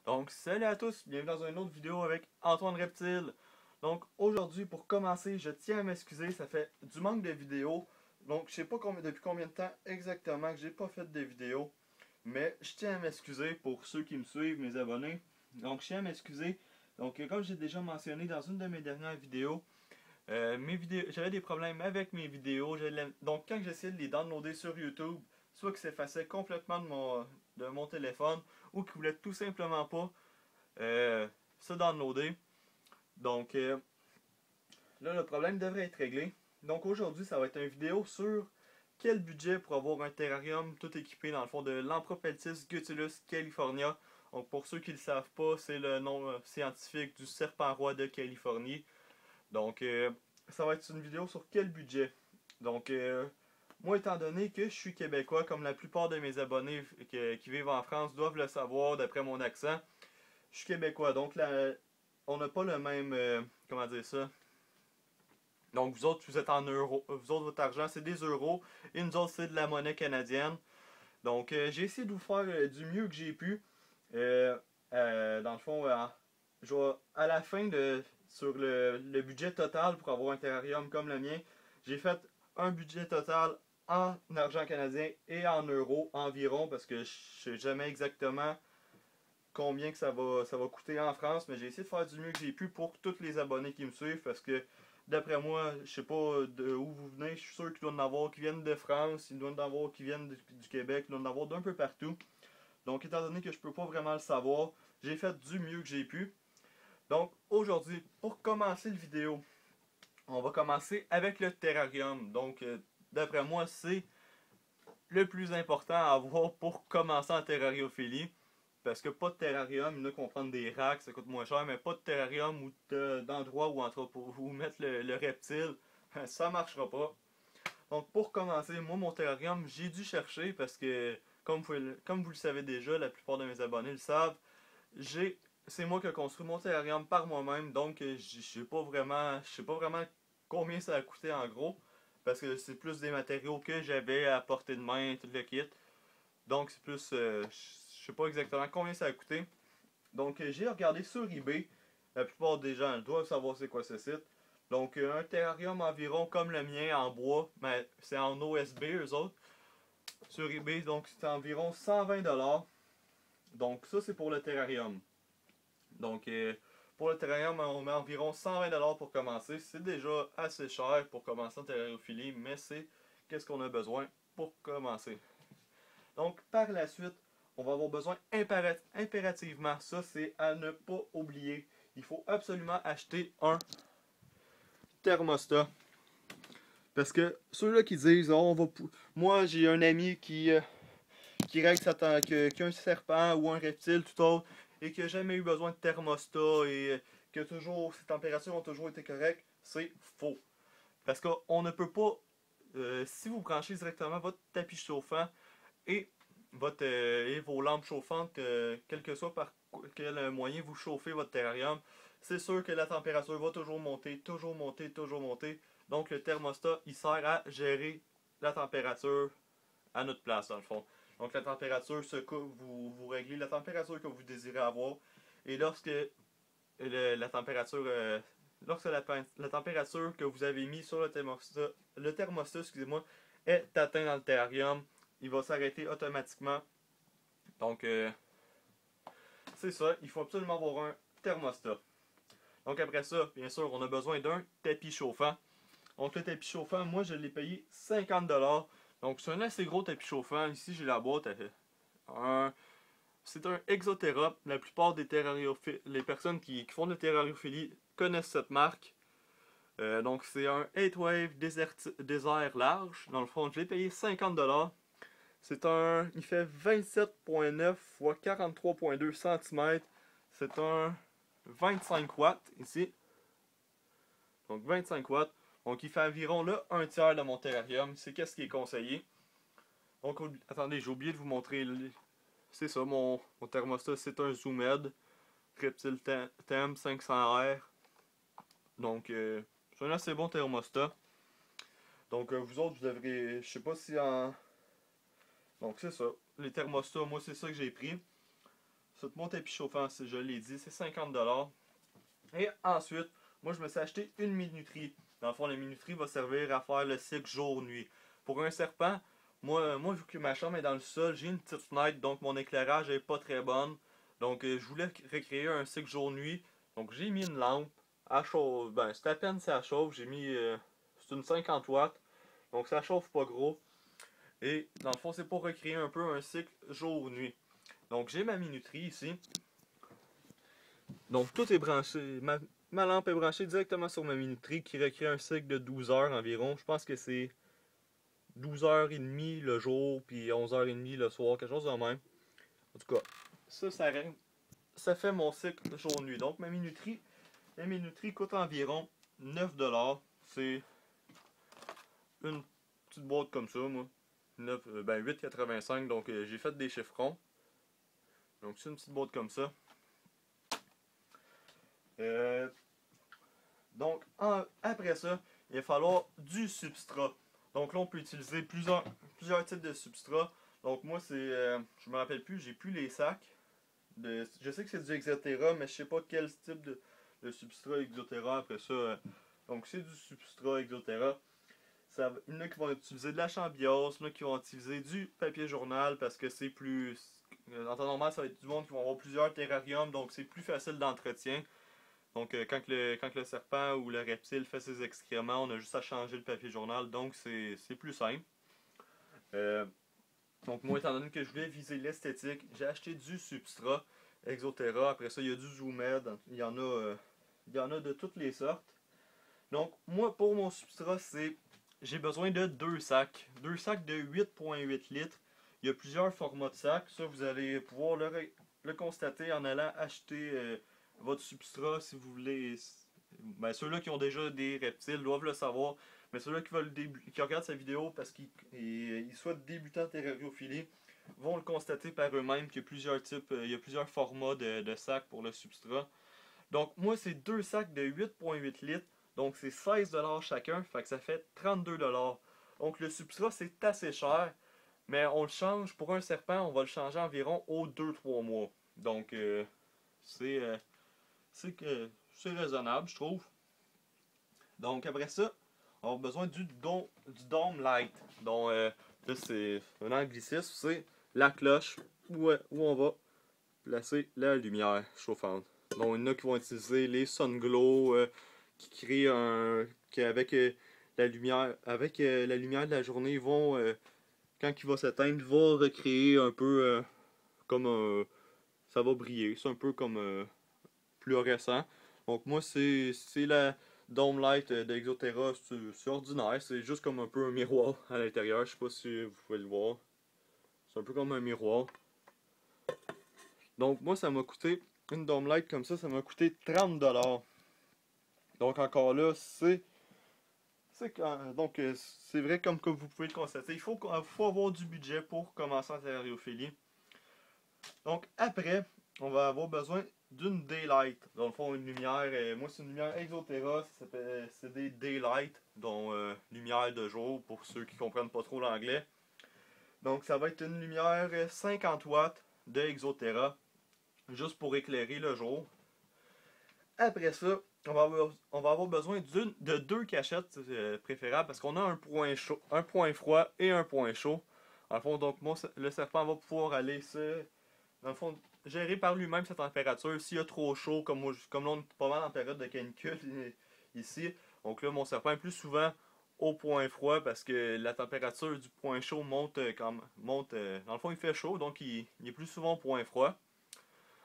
Donc salut à tous, bienvenue dans une autre vidéo avec Antoine Reptile. Donc aujourd'hui pour commencer, je tiens à m'excuser, ça fait du manque de vidéos. Donc je sais pas depuis combien de temps exactement que j'ai pas fait de vidéos. Mais je tiens à m'excuser pour ceux qui me suivent, mes abonnés. Donc je tiens à m'excuser. Donc comme j'ai déjà mentionné dans une de mes dernières vidéos, j'avais des problèmes avec mes vidéos. Donc quand j'essayais de les downloader sur YouTube, soit que s'effaçait complètement de mon téléphone ou qu'ils voulaient tout simplement pas se downloader. Donc là le problème devrait être réglé. Donc aujourd'hui ça va être une vidéo sur quel budget pour avoir un terrarium tout équipé dans le fond de Lampropeltis gutulus california. Donc pour ceux qui ne le savent pas, c'est le nom scientifique du serpent roi de Californie. Donc ça va être une vidéo sur quel budget. Donc moi étant donné que je suis québécois, comme la plupart de mes abonnés qui vivent en France doivent le savoir d'après mon accent, je suis québécois. Donc on n'a pas le même, comment dire ça. Donc vous autres vous êtes en euros, vous autres votre argent c'est des euros et nous autres c'est de la monnaie canadienne. Donc j'ai essayé de vous faire du mieux que j'ai pu. Dans le fond, à la fin sur le budget total pour avoir un terrarium comme le mien, j'ai fait un budget total en argent canadien et en euros environ parce que je sais jamais exactement combien que ça va coûter en France, mais j'ai essayé de faire du mieux que j'ai pu pour tous les abonnés qui me suivent parce que d'après moi, je sais pas de où vous venez, je suis sûr qu'il doit y en avoir qui viennent de France, il doit y en avoir qui viennent du Québec, il doit y en avoir d'un peu partout. Donc étant donné que je peux pas vraiment le savoir, j'ai fait du mieux que j'ai pu. Donc aujourd'hui, pour commencer la vidéo, on va commencer avec le terrarium. Donc d'après moi, c'est le plus important à avoir pour commencer en terrariophilie. Parce que pas de terrarium, il y en a qui vont prendre des racks, ça coûte moins cher, mais pas de terrarium d'endroit où mettre le reptile, ça marchera pas. Donc pour commencer, moi mon terrarium, j'ai dû chercher parce que, comme vous le savez déjà, la plupart de mes abonnés le savent, c'est moi qui ai construit mon terrarium par moi-même, donc je sais pas vraiment combien ça a coûté en gros, parce que c'est plus des matériaux que j'avais à portée de main, tout le kit. Donc c'est plus, je sais pas exactement combien ça a coûté. Donc j'ai regardé sur eBay, la plupart des gens doivent savoir c'est quoi ce site. Donc un terrarium environ comme le mien en bois, mais c'est en OSB eux autres, sur eBay, donc c'est environ 120$. Donc ça c'est pour le terrarium. Donc pour le terrarium on met environ 120$ pour commencer. C'est déjà assez cher pour commencer en terrariophilie, mais c'est qu'est-ce qu'on a besoin pour commencer. Donc par la suite, on va avoir besoin impérativement, ça c'est à ne pas oublier. Il faut absolument acheter un thermostat. Parce que ceux-là qui disent, oh, moi j'ai un ami qui règle qui a un serpent ou un reptile tout autre et qui n'a jamais eu besoin de thermostat et que toujours ses températures ont toujours été correctes, c'est faux. Parce qu'on ne peut pas, si vous branchez directement votre tapis chauffant et vos lampes chauffantes, quel que soit par quel moyen vous chauffez votre terrarium, c'est sûr que la température va toujours monter, toujours monter, toujours monter. Donc le thermostat, il sert à gérer la température à notre place dans le fond. Donc la température, vous réglez la température que vous désirez avoir. Et lorsque la température la température que vous avez mis sur le thermostat excusez-moi, est atteint dans le terrarium, il va s'arrêter automatiquement. Donc c'est ça, il faut absolument avoir un thermostat. Donc après ça, bien sûr, on a besoin d'un tapis chauffant. Donc le tapis chauffant, moi je l'ai payé 50$. Donc c'est un assez gros tapis chauffant. Ici j'ai la boîte. C'est un Exoterra. La plupart des terrariophiles, les personnes qui font de la terrariophilie connaissent cette marque. Donc c'est un 8-wave désert large. Dans le fond, je l'ai payé 50$. Il fait 27.9 x 43.2 cm. C'est un 25 watts ici. Donc 25 watts. Donc il fait environ là un tiers de mon terrarium. C'est qu'est-ce qui est conseillé. Donc attendez, j'ai oublié de vous montrer. C'est ça, mon thermostat, c'est un Zoomed Reptile Thème 500R. Donc c'est un assez bon thermostat. Donc vous autres, vous devrez, je sais pas si en... Donc c'est ça, les thermostats, moi c'est ça que j'ai pris. mon tapis chauffant, je l'ai dit, c'est 50$. Et ensuite, moi je me suis acheté une minuterie. Dans le fond, la minuterie va servir à faire le cycle jour-nuit. Pour un serpent, moi vu que ma chambre est dans le sol, j'ai une petite fenêtre, donc mon éclairage est pas très bonne. Donc je voulais recréer un cycle jour-nuit. Donc j'ai mis une lampe à chauffe. Ben, c'est à peine ça chauffe. J'ai mis. C'est une 50 watts. Donc ça chauffe pas gros. Et dans le fond, c'est pour recréer un peu un cycle jour-nuit. Donc j'ai ma minuterie ici. Donc tout est branché. Ma lampe est branchée directement sur ma minuterie qui recrée un cycle de 12 heures environ. Je pense que c'est 12h30 le jour, puis 11h30 le soir, quelque chose de même. En tout cas, ça fait mon cycle jour-nuit. Donc ma minuterie coûte environ 9$. C'est une petite boîte comme ça, moi. 8,85$. Donc j'ai fait des chiffrons. Donc c'est une petite boîte comme ça. Donc après ça, il va falloir du substrat. Donc là on peut utiliser plusieurs types de substrats. Donc moi je me rappelle plus, j'ai plus les sacs. Je sais que c'est du Exotera, mais je sais pas quel type de substrat Exotera après ça. Donc c'est du substrat Exotera. Il y en a qui vont utiliser de la chambiose, il y en a qui vont utiliser du papier journal parce que c'est plus. En temps normal, ça va être du monde qui vont avoir plusieurs terrariums, donc c'est plus facile d'entretien. Donc quand le serpent ou le reptile fait ses excréments, on a juste à changer le papier journal, donc c'est plus simple. Donc moi, étant donné que je voulais viser l'esthétique, j'ai acheté du substrat Exotera. Après ça, il y a du Zoomed. Il y en a de toutes les sortes. Donc moi, pour mon substrat, j'ai besoin de deux sacs. Deux sacs de 8,8 litres. Il y a plusieurs formats de sacs. Ça, vous allez pouvoir le constater en allant acheter votre substrat si vous voulez. Ben, ceux-là qui ont déjà des reptiles doivent le savoir. Mais ceux-là qui regardent sa vidéo parce qu'ils souhaitent débuter en terrariophilie vont le constater par eux-mêmes qu'il y a plusieurs types, il y a plusieurs formats de sacs pour le substrat. Donc moi c'est deux sacs de 8,8 litres. Donc c'est 16$ chacun. Fait que ça fait 32$. Donc le substrat c'est assez cher. Mais on le change pour un serpent, on va le changer environ aux 2-3 mois. Donc c'est raisonnable, je trouve. Donc après ça, on a besoin du dome light. Donc là c'est un anglicisme, c'est la cloche où on va placer la lumière chauffante. Donc il y en a qui vont utiliser les Sunglow qui créent avec la lumière de la journée, ils vont quand il va s'éteindre, va recréer un peu comme ça va briller. C'est un peu comme fluorescent. Donc moi c'est la Dome Light d'Exotera, c'est ordinaire, c'est juste comme un peu un miroir à l'intérieur, je sais pas si vous pouvez le voir. C'est un peu comme un miroir. Donc moi ça m'a coûté, une Dome Light comme ça m'a coûté 30$. Donc encore là, c'est vrai comme que vous pouvez le constater, il faut avoir du budget pour commencer en terrariophilie. Donc après, on va avoir besoin d'une daylight. Dans le fond, une lumière, moi c'est une lumière Exotera, c'est des daylight, donc lumière de jour pour ceux qui comprennent pas trop l'anglais. Donc ça va être une lumière 50 watts de Exotera, juste pour éclairer le jour. Après ça, on va avoir besoin de deux cachettes préférables parce qu'on a un point froid et un point chaud. En fond, donc le serpent va pouvoir aller dans le fond, gérer par lui-même sa température. S'il y a trop chaud, comme là on est pas mal en période de canicule ici, donc là mon serpent est plus souvent au point froid parce que la température du point chaud monte dans le fond il fait chaud, donc il est plus souvent au point froid.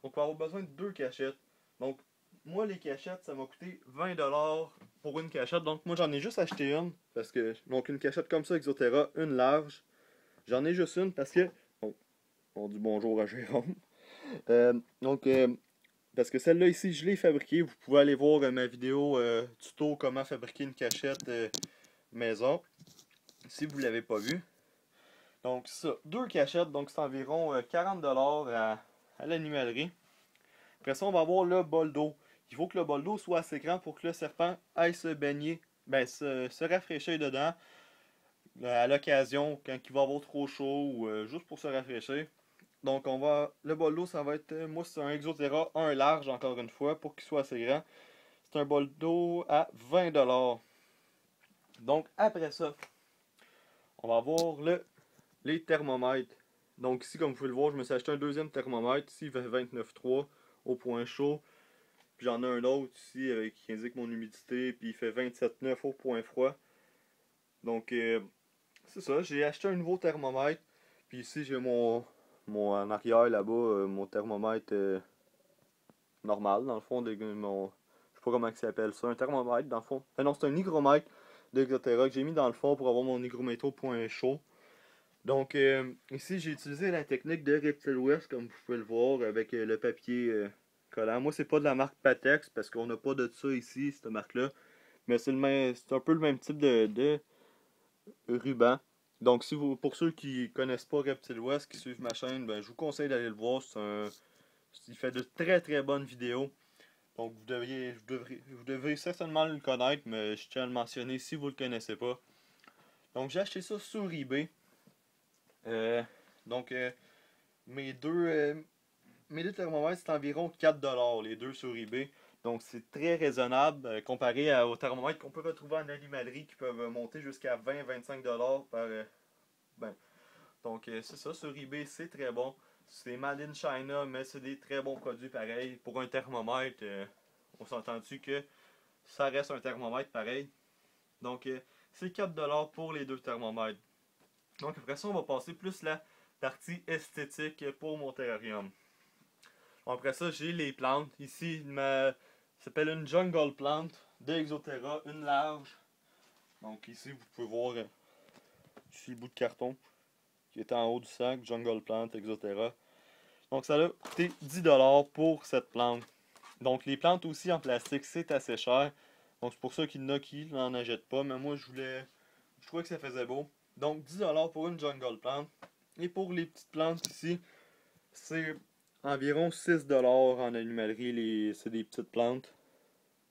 Donc on va avoir besoin de deux cachettes. Donc moi les cachettes ça m'a coûté 20$ pour une cachette. Donc moi j'en ai juste acheté une parce que donc une cachette comme ça Exotera, une large. J'en ai juste une parce que on dit bonjour à Jérôme. Parce que celle-là ici, je l'ai fabriquée. Vous pouvez aller voir ma vidéo tuto comment fabriquer une cachette maison. Si vous ne l'avez pas vu. Donc ça, deux cachettes, donc c'est environ 40$ à l'animalerie. Après ça, on va avoir le bol d'eau. Il faut que le bol d'eau soit assez grand pour que le serpent aille se baigner, se rafraîchir dedans à l'occasion, quand il va avoir trop chaud ou juste pour se rafraîchir. Donc le bol d'eau, ça va être, moi c'est un Exotera 1 large encore une fois, pour qu'il soit assez grand. C'est un bol d'eau à 20$. Donc après ça, on va avoir les thermomètres. Donc ici, comme vous pouvez le voir, je me suis acheté un deuxième thermomètre. Ici, il fait 29,3 au point chaud. Puis j'en ai un autre ici qui indique mon humidité. Puis il fait 27,9 au point froid. Donc c'est ça, j'ai acheté un nouveau thermomètre. Puis ici, j'ai en arrière là-bas, mon thermomètre normal, dans le fond. Je sais pas comment il s'appelle ça. Un thermomètre, dans le fond. Non, c'est un hygromètre d'Exotera que j'ai mis dans le fond pour avoir mon hygromètre au point chaud. Donc, ici, j'ai utilisé la technique de Reptile West, comme vous pouvez le voir, avec le papier collant. Moi, c'est pas de la marque Patex, parce qu'on n'a pas de ça ici, cette marque-là. Mais c'est un peu le même type de ruban. Donc, pour ceux qui connaissent pas Reptile West, qui suivent ma chaîne, ben, je vous conseille d'aller le voir. Il fait de très très bonnes vidéos. Donc, vous devriez certainement le connaître, mais je tiens à le mentionner si vous le connaissez pas. Donc, j'ai acheté ça sur eBay. Euh, donc, mes deux, euh, mes deux thermomètres, c'est environ 4$ les deux sur eBay. Donc, c'est très raisonnable comparé aux thermomètres qu'on peut retrouver en animalerie qui peuvent monter jusqu'à 20-25$ par. Ben, donc, c'est ça, sur eBay, c'est très bon. C'est made in China, mais c'est des très bons produits pareil. Pour un thermomètre, on s'entend-tu que ça reste un thermomètre pareil. Donc, c'est 4$ pour les deux thermomètres. Donc, après ça, on va passer plus la partie esthétique pour mon terrarium. Bon, après ça, j'ai les plantes. Ici, ça s'appelle une jungle plant de Exotera, une large. Donc, ici, vous pouvez voir ici le bout de carton qui est en haut du sac, jungle plant Exotera. Donc, ça a coûté 10$ pour cette plante. Donc, les plantes aussi en plastique, c'est assez cher. Donc, c'est pour ça qu'il y en a qui n'en achètent pas. Mais moi, je trouvais que ça faisait beau. Donc, 10$ pour une jungle plant. Et pour les petites plantes ici, c'est environ 6$ en animalerie. C'est des petites plantes.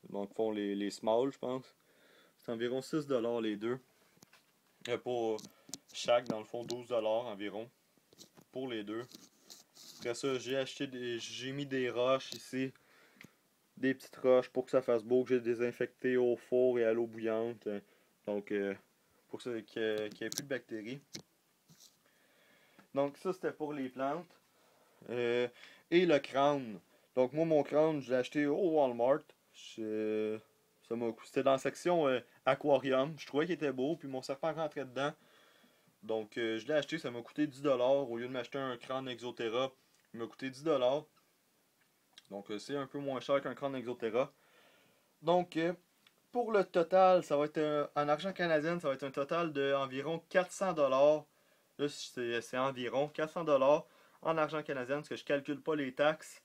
Donc, font les small, je pense. C'est environ 6$ les deux. Pour chaque, dans le fond, 12$ environ. Pour les deux. Après ça, j'ai mis des roches ici. Des petites roches pour que ça fasse beau, que j'ai désinfecté au four et à l'eau bouillante. Donc, pour qu'il n'y ait plus de bactéries. Donc, ça, c'était pour les plantes. Et le crâne. Donc, moi, mon crâne, je l'ai acheté au Walmart. C'était dans la section aquarium. Je trouvais qu'il était beau, puis mon serpent rentrait dedans. Donc, je l'ai acheté, ça m'a coûté 10$. Au lieu de m'acheter un crâne Exotera, il m'a coûté 10$. Donc, c'est un peu moins cher qu'un crâne Exotera. Donc, pour le total, ça va être en argent canadien, ça va être un total d'environ 400$. Là, c'est environ 400$ en argent canadien, parce que je calcule pas les taxes.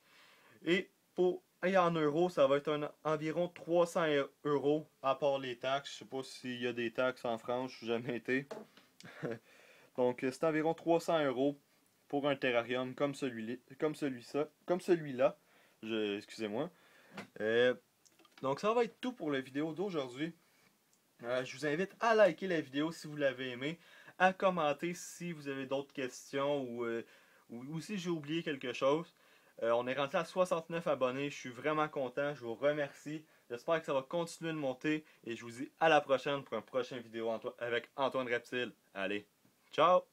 Et en euros, ça va être environ 300€ à part les taxes. Je sais pas s'il y a des taxes en France, je suis jamais été. Donc, c'est environ 300€ pour un terrarium comme celui-là. Excusez-moi. Donc, ça va être tout pour la vidéo d'aujourd'hui. Je vous invite à liker la vidéo si vous l'avez aimée, à commenter si vous avez d'autres questions ou si j'ai oublié quelque chose. On est rentré à 69 abonnés, je suis vraiment content, je vous remercie. J'espère que ça va continuer de monter et je vous dis à la prochaine pour une prochaine vidéo avec Antoine Reptile. Allez, ciao!